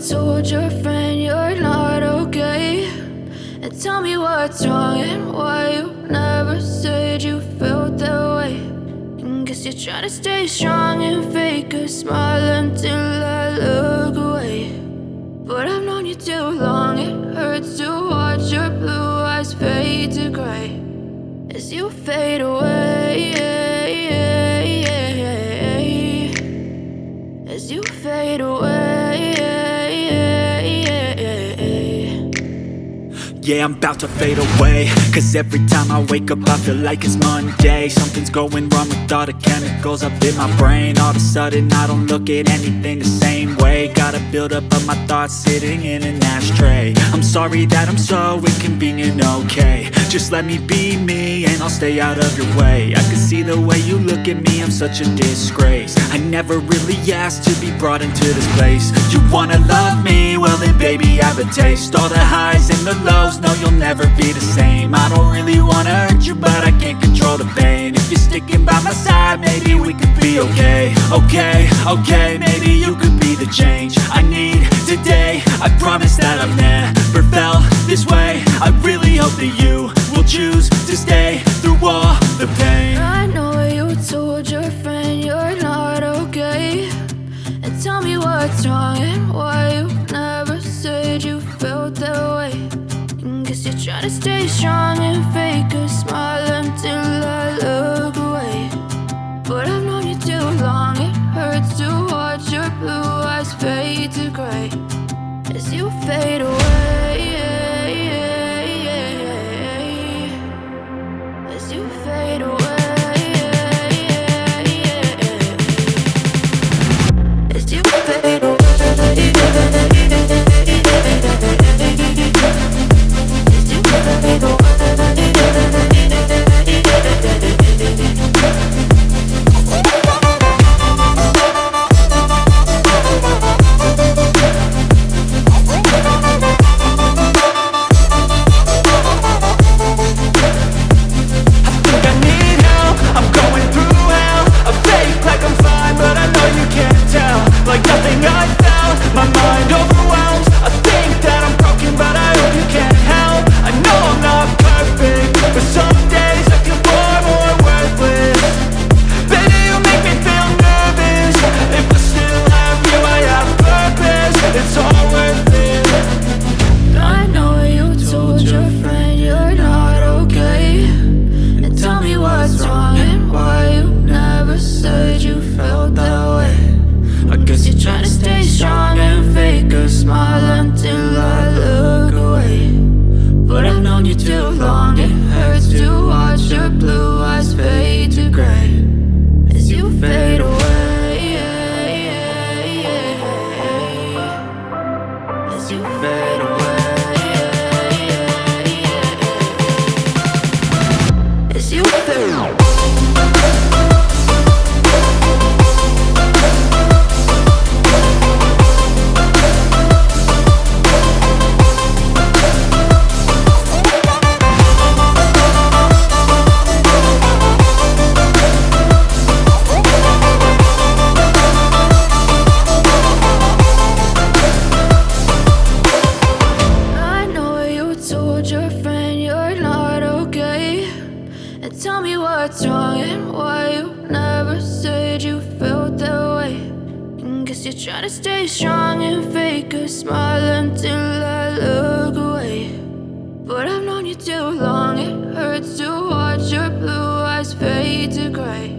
told your friend you're not okay? And tell me what's wrong and why you never said you felt that way. And guess you're trying to stay strong and fake a smile until I look away. But I've known you too long, it hurts to watch your blue eyes fade to gray as you fade away, as you fade away. Yeah, I'm about to fade away, cause every time I wake up I feel like it's Monday. Something's going wrong with all the chemicals up in my brain. All of a sudden I don't look at anything the same way. Got a buildup of my thoughts sitting in an ashtray. I'm sorry that I'm so inconvenient, okay? Just let me be me and I'll stay out of your way. I can see the way you look at me, I'm such a disgrace. I never really asked to be brought into this place. You wanna love me? Well then baby I have a taste. All the highs and the lows, no you'll never be the same. I don't really wanna hurt you but I can't control the pain. If you're sticking by my side maybe we could be okay. Okay, maybe you could be the change I need today. I promise that I've never felt this way. I really hope that you will choose to stay through all the pain. I know you told your friend you're not okay. And tell me what's wrong and why you never said you felt that way. And guess you're trying to stay strong and fake a smile until I look away. But I've known you too long, it hurts to watch your blue eyes fade to gray as you fade away, as you fade away, as you fade away, as you fade away. Like nothing I felt, my mind overwhelms. I think that I'm broken, but I hope you can't help. I know I'm not perfect, but some days I feel far more worthless. Baby, you make me feel nervous. If I still have you, I have purpose. It's all worth it. I know you told your friend you're not okay. And tell me what's wrong and why you never said you felt that way. I guess you're trying to stay strong and fake a smile until I look away. But I've known you too long, it hurts to watch your blue eyes fade to gray as you fade away, as you fade away, as you fade away. Tell me what's wrong and why you never said you felt that way. And guess you're trying to stay strong and fake a smile until I look away. But I've known you too long, it hurts to watch your blue eyes fade to gray